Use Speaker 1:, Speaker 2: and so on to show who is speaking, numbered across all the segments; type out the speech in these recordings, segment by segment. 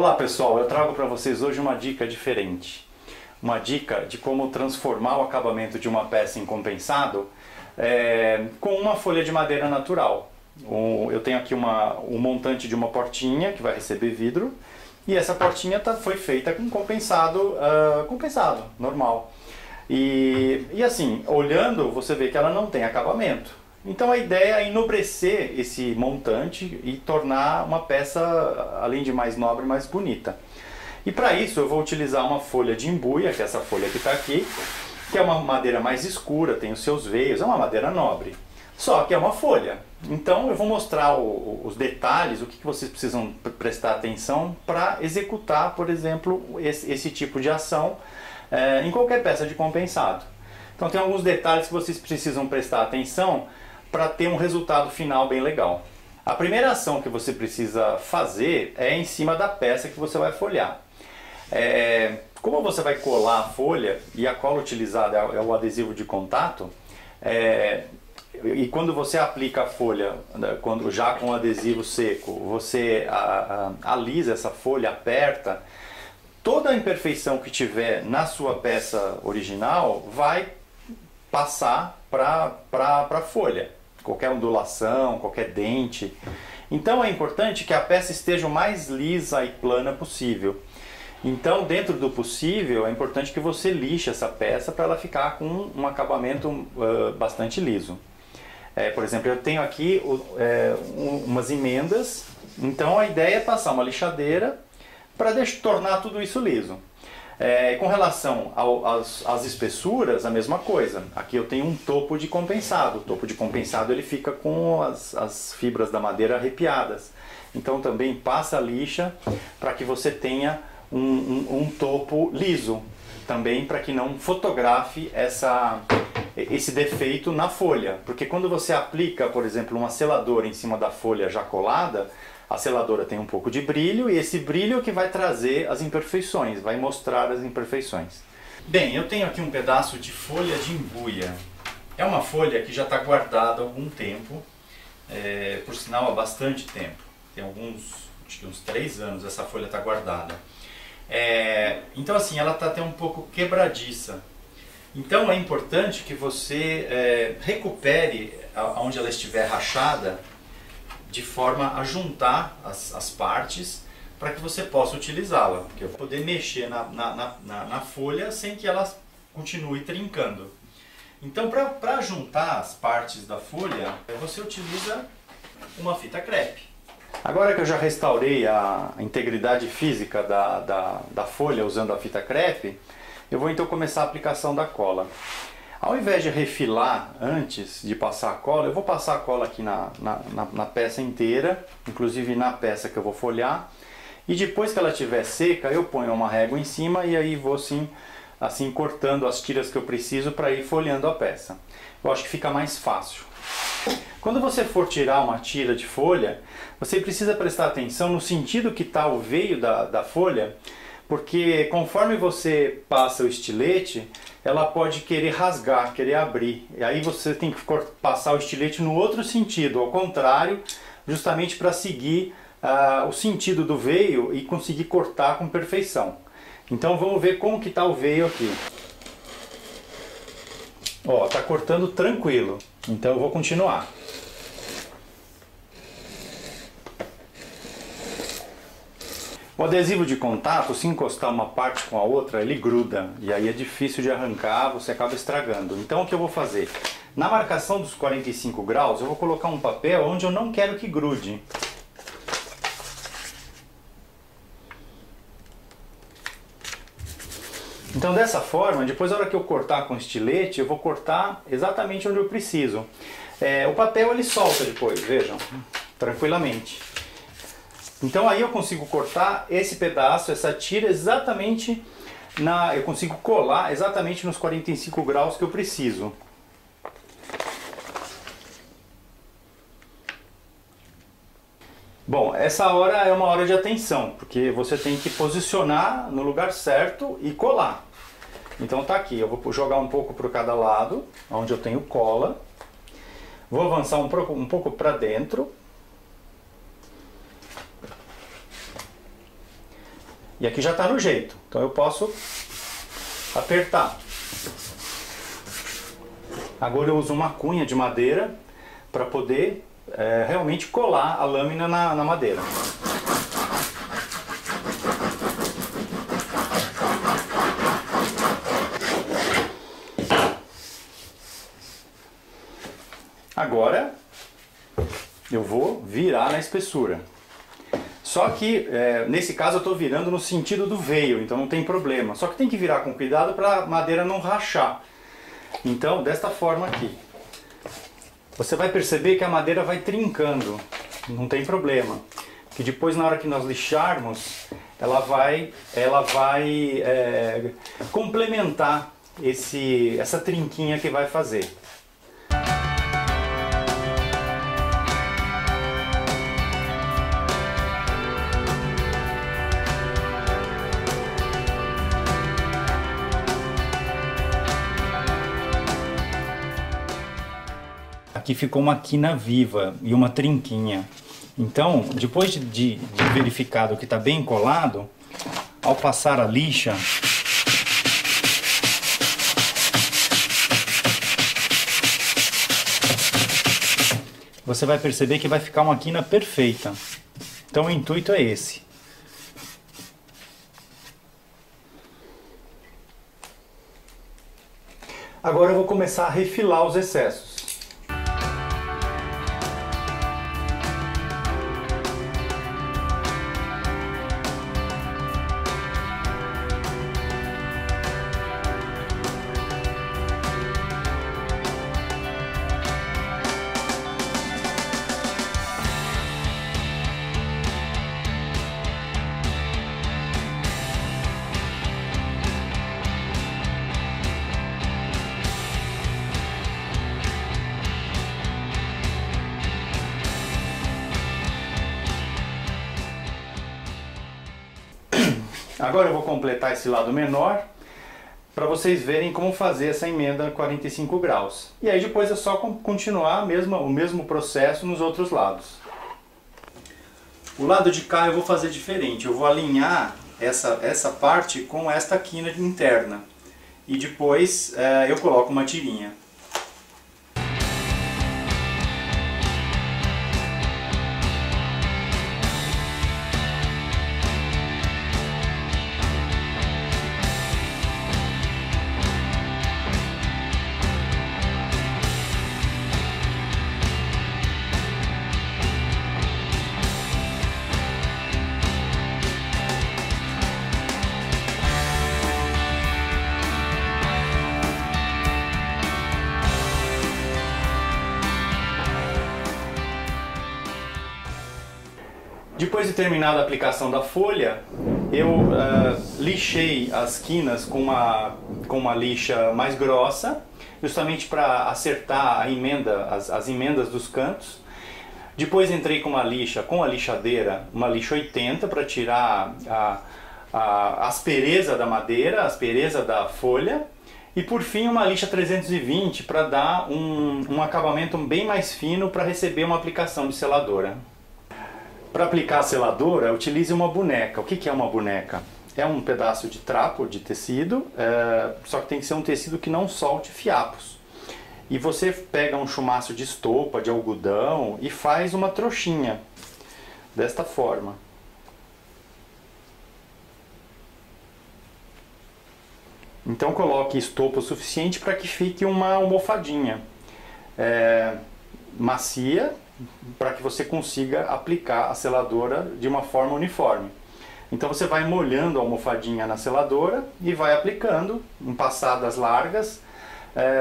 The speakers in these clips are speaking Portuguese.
Speaker 1: Olá pessoal, eu trago para vocês hoje uma dica diferente. Uma dica de como transformar o acabamento de uma peça em compensado com uma folha de madeira natural. Eu tenho aqui um montante de uma portinha que vai receber vidro e essa portinha foi feita com compensado, normal. E assim, olhando você vê que ela não tem acabamento. Então a ideia é enobrecer esse montante e tornar uma peça, além de mais nobre, mais bonita. E para isso eu vou utilizar uma folha de embuia, que é essa folha que está aqui, que é uma madeira mais escura, tem os seus veios, é uma madeira nobre. Só que é uma folha. Então eu vou mostrar os detalhes, o que vocês precisam prestar atenção para executar, por exemplo, esse tipo de ação em qualquer peça de compensado. Então tem alguns detalhes que vocês precisam prestar atenção para ter um resultado final bem legal. A primeira ação que você precisa fazer é em cima da peça que você vai folhear. Como você vai colar a folha, e a cola utilizada é o adesivo de contato, e quando você aplica a folha, já com o adesivo seco, você alisa essa folha, aperta, toda a imperfeição que tiver na sua peça original vai passar para a folha. Qualquer ondulação, qualquer dente. Então é importante que a peça esteja o mais lisa e plana possível. Então, dentro do possível, é importante que você lixe essa peça para ela ficar com um acabamento bastante liso. Por exemplo, eu tenho aqui umas emendas, então a ideia é passar uma lixadeira para tornar tudo isso liso. Com relação às espessuras, a mesma coisa. Aqui eu tenho um topo de compensado. O topo de compensado ele fica com as fibras da madeira arrepiadas. Então também passa a lixa para que você tenha um topo liso. Também para que não fotografe esse defeito na folha. Porque quando você aplica, por exemplo, uma seladora em cima da folha já colada, a seladora tem um pouco de brilho e esse brilho é que vai trazer as imperfeições, vai mostrar as imperfeições. Bem, eu tenho aqui um pedaço de folha de embuia. É uma folha que já está guardada há algum tempo, por sinal há bastante tempo. Tem acho que uns 3 anos essa folha está guardada. Então assim, ela está até um pouco quebradiça. Então é importante que você recupere onde ela estiver rachada, de forma a juntar as partes para que você possa utilizá-la. Porque eu vou poder mexer na folha sem que ela continue trincando. Então, para juntar as partes da folha, você utiliza uma fita crepe. Agora que eu já restaurei a integridade física da folha usando a fita crepe, eu vou então começar a aplicação da cola. Ao invés de refilar antes de passar a cola, eu vou passar a cola aqui na peça inteira, inclusive na peça que eu vou folhear. E depois que ela estiver seca, eu ponho uma régua em cima e aí vou assim cortando as tiras que eu preciso para ir folheando a peça. Eu acho que fica mais fácil. Quando você for tirar uma tira de folha, você precisa prestar atenção no sentido que está o veio da folha, porque conforme você passa o estilete, ela pode querer rasgar, querer abrir. E aí você tem que passar o estilete no outro sentido, ao contrário, justamente para seguir o sentido do veio e conseguir cortar com perfeição. Então vamos ver como que está o veio aqui. Ó, tá cortando tranquilo. Então eu vou continuar. O adesivo de contato, se encostar uma parte com a outra, ele gruda. E aí é difícil de arrancar, você acaba estragando. Então o que eu vou fazer? Na marcação dos 45 graus, eu vou colocar um papel onde eu não quero que grude. Então dessa forma, depois na hora que eu cortar com estilete, eu vou cortar exatamente onde eu preciso. O papel ele solta depois, vejam, tranquilamente. Então aí eu consigo cortar esse pedaço, essa tira exatamente eu consigo colar exatamente nos 45 graus que eu preciso. Bom, essa hora é uma hora de atenção, porque você tem que posicionar no lugar certo e colar. Então tá aqui, eu vou jogar um pouco para cada lado, onde eu tenho cola. Vou avançar um pouco para dentro. E aqui já está no jeito, então eu posso apertar. Agora eu uso uma cunha de madeira para poder realmente colar a lâmina na madeira. Agora eu vou virar na espessura. Só que nesse caso eu estou virando no sentido do veio, então não tem problema. Só que tem que virar com cuidado para a madeira não rachar. Então, desta forma aqui. Você vai perceber que a madeira vai trincando, não tem problema. Que depois, na hora que nós lixarmos, ela vai complementar essa trinquinha que vai fazer. Aqui ficou uma quina viva e uma trinquinha. Então, depois de verificado que está bem colado, ao passar a lixa, você vai perceber que vai ficar uma quina perfeita. Então o intuito é esse. Agora eu vou começar a refilar os excessos. Agora eu vou completar esse lado menor para vocês verem como fazer essa emenda 45 graus. E aí depois é só continuar o mesmo processo nos outros lados. O lado de cá eu vou fazer diferente. Eu vou alinhar essa parte com esta quina interna. E depois eu coloco uma tirinha. Depois de terminada a aplicação da folha, eu lixei as quinas com uma lixa mais grossa, justamente para acertar a emenda, as emendas dos cantos. Depois entrei com a lixadeira, uma lixa 80, para tirar a aspereza da madeira, a aspereza da folha. E por fim uma lixa 320 para dar um acabamento bem mais fino para receber uma aplicação de seladora. Para aplicar a seladora, utilize uma boneca. O que é uma boneca? É um pedaço de trapo, de tecido, só que tem que ser um tecido que não solte fiapos. E você pega um chumaço de estopa, de algodão e faz uma trouxinha, desta forma. Então coloque estopa o suficiente para que fique uma almofadinha macia, para que você consiga aplicar a seladora de uma forma uniforme. Então você vai molhando a almofadinha na seladora e vai aplicando em passadas largas,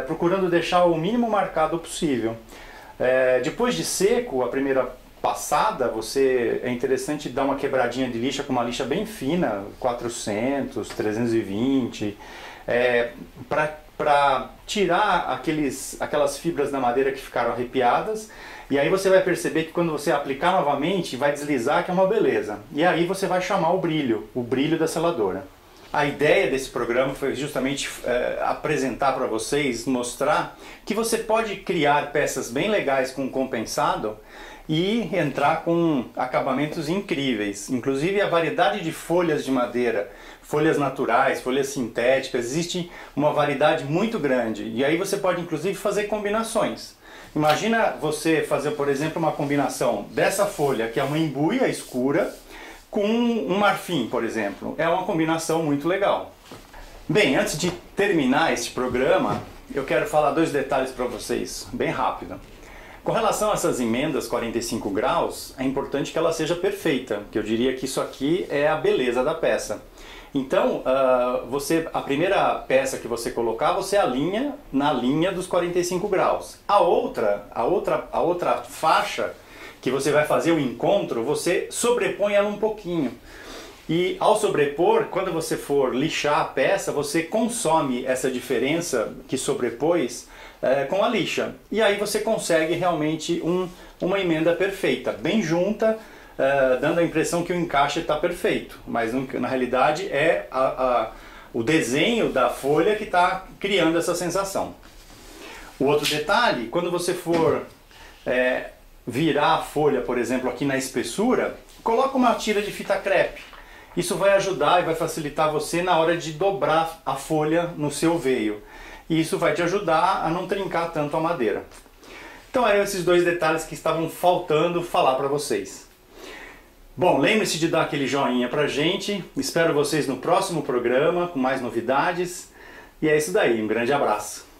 Speaker 1: procurando deixar o mínimo marcado possível. Depois de seco, a primeira passada, é interessante dar uma quebradinha de lixa com uma lixa bem fina, 400, 320, para tirar aquelas fibras da madeira que ficaram arrepiadas. E aí você vai perceber que quando você aplicar novamente, vai deslizar, que é uma beleza. E aí você vai chamar o brilho da seladora. A ideia desse programa foi justamente apresentar para vocês, mostrar que você pode criar peças bem legais com compensado e entrar com acabamentos incríveis. Inclusive a variedade de folhas de madeira, folhas naturais, folhas sintéticas, existe uma variedade muito grande. E aí você pode inclusive fazer combinações. Imagina você fazer, por exemplo, uma combinação dessa folha, que é uma embuia escura, com um marfim, por exemplo. É uma combinação muito legal. Bem, antes de terminar este programa, eu quero falar dois detalhes para vocês, bem rápido. Com relação a essas emendas 45 graus, é importante que ela seja perfeita, que eu diria que isso aqui é a beleza da peça. Então, a primeira peça que você colocar, você alinha na linha dos 45 graus. A outra faixa que você vai fazer o encontro, você sobrepõe ela um pouquinho. E ao sobrepor, quando você for lixar a peça, você consome essa diferença que sobrepôs com a lixa. E aí você consegue realmente uma emenda perfeita, bem junta, dando a impressão que o encaixe está perfeito. Mas na realidade é o desenho da folha que está criando essa sensação. O outro detalhe, quando você for virar a folha, por exemplo, aqui na espessura, coloca uma tira de fita crepe. Isso vai ajudar e vai facilitar você na hora de dobrar a folha no seu veio. E isso vai te ajudar a não trincar tanto a madeira. Então eram esses dois detalhes que estavam faltando falar para vocês. Bom, lembre-se de dar aquele joinha pra gente. Espero vocês no próximo programa com mais novidades. E é isso daí, um grande abraço.